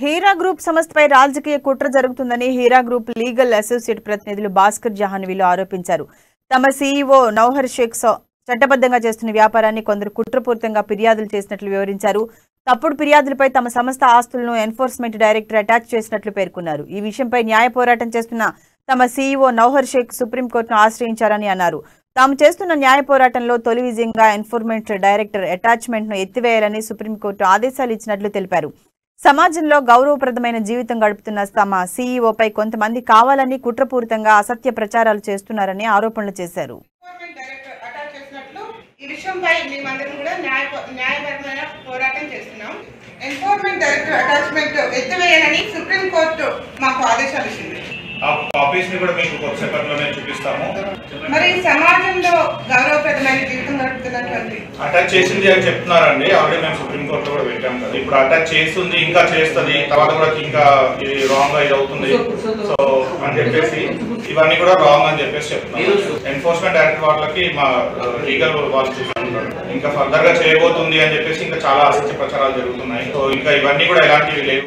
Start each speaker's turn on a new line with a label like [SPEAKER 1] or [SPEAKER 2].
[SPEAKER 1] Heera group సంస్థపై రాజకీయ కుట్ర జరుగుతుందని హీరా గ్రూప్ లీగల్ అసోసియేట్ ప్రతినిధులు భాస్కర్ జహాన్వీలు ఆరోపించారు. తమ సీఈఓ నౌహర్ షేక్ చట్టబద్ధంగా చేస్తున్న వ్యాపారాన్ని కొందరు కుట్రపూరితంగా ఫిర్యాదులు చేసినట్లు వివరించారు. తప్పుడు ఫిర్యాదులపై తమ సంస్థ ఆస్తులను ఎన్ఫోర్స్మెంట్ డైరెక్టర్ అటాచ్ చేసినట్లు పేర్కొన్నారు. ఈ విషయంపై న్యాయ పోరాటం చేస్తున్న తమ సీఈఓ నౌహర్ షేక్ సుప్రీంకోర్టును ఆశ్రయించారని అన్నారు. తాము చేస్తున్న న్యాయ పోరాటంలో తొలి విజయంగా ఎన్ఫోర్స్మెంట్ డైరెక్టర్ అటాచ్మెంట్ ను ఎత్తివేయాలని సుప్రీంకోర్టు ఆదేశాలు ఇచ్చినట్లు తెలిపారు. సమాజంలో గౌరవప్రదమైన జీవితం గడుపుతున్న తమ సీఈఓపై కొంతమంది కావాలని కుట్రపూరితంగా అసత్య ప్రచారాలు చేస్తున్నారని ఆరోపణలు చేశారు.
[SPEAKER 2] ఈ విషయంపై మేమందరం కూడా న్యాయపరమైన పోరాటం చేస్తున్నాం. ఎన్ఫోర్స్మెంట్ డైరెక్టర్ అటాచ్మెంట్ ఎత్తివేయాలని సుప్రీంకోర్టు మాకు ఆదేశాలు ఇచ్చింది.
[SPEAKER 3] కాపీస్ ని కూడా మీకు కొద్దిసేపట్లోనే చూపిస్తాము.
[SPEAKER 2] మరి సమాజంలో గౌరవప్రదమైన జీవితం గడుపుతున్నటువంటి
[SPEAKER 3] అటాచ్ చేసింది అని చెప్తున్నారండి. ఆల్రెడీ మేము సుప్రీంకోర్టులో కూడా పెట్టాం కదా. ఇప్పుడు అటాచ్ చేస్తుంది, ఇంకా చేస్తుంది, తర్వాత కూడా ఇంకా ఇది రాంగ్ గా ఇది అవుతుంది. సో అని చెప్పేసి ఇవన్నీ కూడా రాంగ్ అని చెప్పేసి చెప్తున్నాం. ఎన్ఫోర్స్మెంట్ డైరెక్టర్ వాళ్ళకి మా లీగల్ వాళ్ళు చూస్తున్నారు. ఇంకా ఫర్దర్ గా చేయబోతుంది అని చెప్పేసి ఇంకా చాలా అసత్య ప్రచారాలు జరుగుతున్నాయి. సో ఇంకా ఇవన్నీ కూడా ఎలాంటివి లేవు.